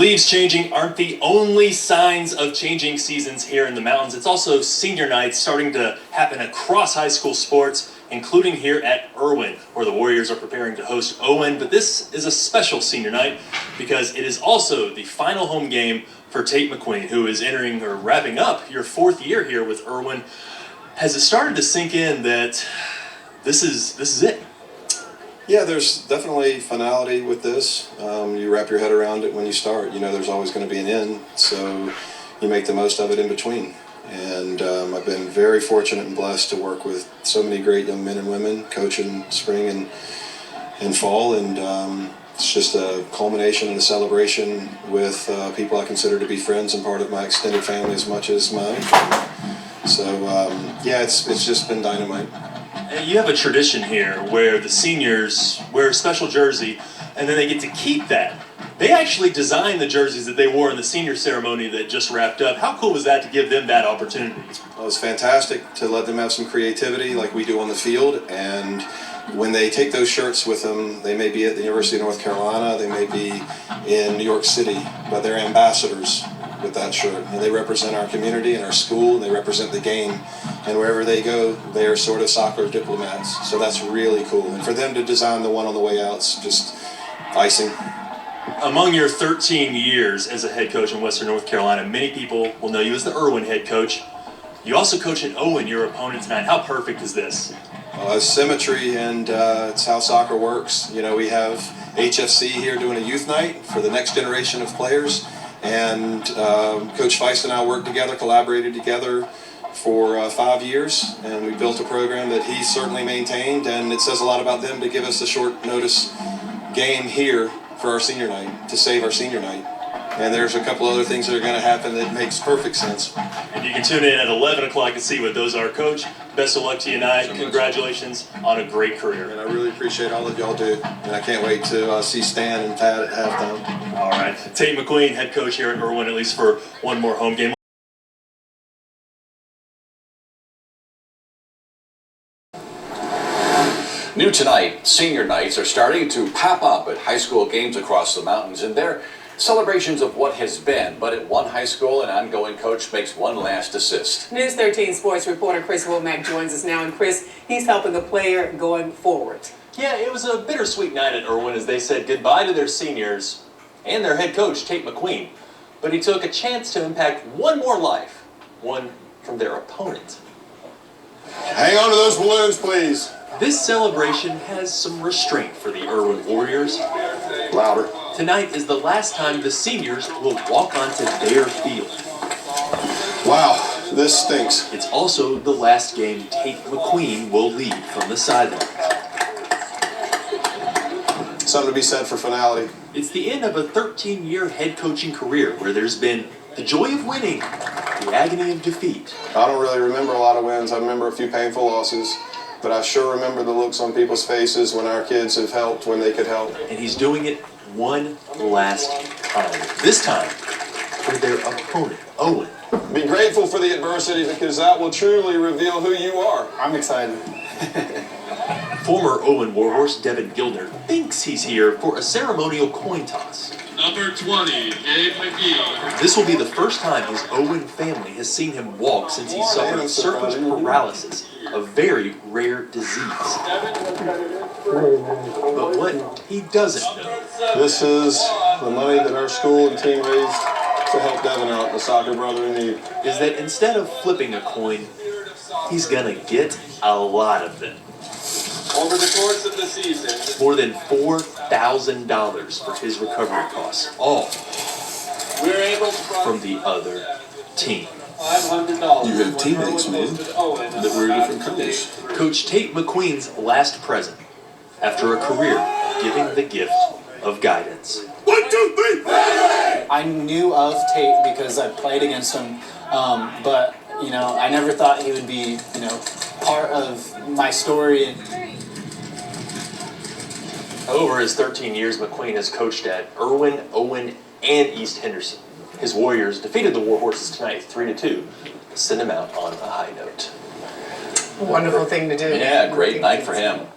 leaves changing aren't the only signs of changing seasons here in the mountains. It's also senior nights starting to happen across high school sports, including here at Erwin, where the Warriors are preparing to host Owen. But this is a special senior night because it is also the final home game for Tate MacQueen, who is entering or wrapping up your 4th year here with Erwin. Has it started to sink in that this is it? Yeah, there's definitely finality with this. You wrap your head around it when you start. You know there's always going to be an end, so you make the most of it in between. And I've been very fortunate and blessed to work with so many great young men and women, coaching spring and fall, and it's just a culmination and a celebration with people I consider to be friends and part of my extended family as much as mine. So yeah, it's just been dynamite. You have a tradition here where the seniors wear a special jersey and then they get to keep that. They actually designed the jerseys that they wore in the senior ceremony that just wrapped up. How cool was that to give them that opportunity? Well, it was fantastic to let them have some creativity like we do on the field. And when they take those shirts with them, they may be at the University of North Carolina, they may be in New York City, but they're ambassadors with that shirt. And they represent our community and our school, and they represent the game. And wherever they go, they are sort of soccer diplomats. So that's really cool. And for them to design the one on the way out is just icing. Among your 13 years as a head coach in Western North Carolina, many people will know you as the Erwin head coach. You also coach at Owen, your opponent tonight. How perfect is this? It's symmetry, and it's how soccer works. You know, we have HFC here doing a youth night for the next generation of players. And Coach Feist and I worked together, collaborated together for 5 years, and we built a program that he certainly maintained, and it says a lot about them to give us a short notice game here for our senior night, to save our senior night. And there's a couple other things that are going to happen that makes perfect sense. And you can tune in at 11 o'clock and see what those are. Coach, best of luck to you tonight. Congratulations on a great career. And I really appreciate all that y'all do. And I can't wait to see Stan and Pat at halftime. All right. Tate MacQueen, head coach here at Erwin, at least for one more home game. New tonight, senior nights are starting to pop up at high school games across the mountains, and they're celebrations of what has been. But at one high school, an ongoing coach makes one last assist. News 13 sports reporter Chris Womack joins us now. And Chris, he's helping a player going forward. Yeah, it was a bittersweet night at Erwin as they said goodbye to their seniors and their head coach, Tate MacQueen. But he took a chance to impact one more life, one from their opponent. Hang on to those balloons, please. This celebration has some restraint for the Erwin Warriors. Louder. Tonight is the last time the seniors will walk onto their field. Wow, this stinks. It's also the last game Tate MacQueen will lead from the sideline. Something to be said for finality. It's the end of a 13-year head coaching career where there's been the joy of winning, the agony of defeat. I don't really remember a lot of wins. I remember a few painful losses. But I sure remember the looks on people's faces when our kids have helped when they could help. And he's doing it one last time. This time for their opponent, Owen. Be grateful for the adversity because that will truly reveal who you are. I'm excited. Former Owen Warhorse Devin Gildner thinks he's here for a ceremonial coin toss. Number 20, Gabe McGee. This will be the first time his Owen family has seen him walk since he suffered surface paralysis, a very rare disease. But what he doesn't know. This is the money that our school and team raised to help Devin out, the soccer brother in need. Is that instead of flipping a coin, he's gonna get a lot of them. Over the course of the season, More than $4,000 for his recovery costs, all we're able to from the other team. $500. You have teammates, man, that wear different colors. Coach Tate MacQueen's last present after a career giving the gift of guidance. 1, 2, 3. I knew of Tate because I played against him, but you know, I never thought he would be, you know, part of my story. Over his 13 years, MacQueen has coached at Erwin, Owen, and East Henderson. His Warriors defeated the Warhorses tonight 3-2 to send him out on a high note. Wonderful thing to do. Yeah, great night for him.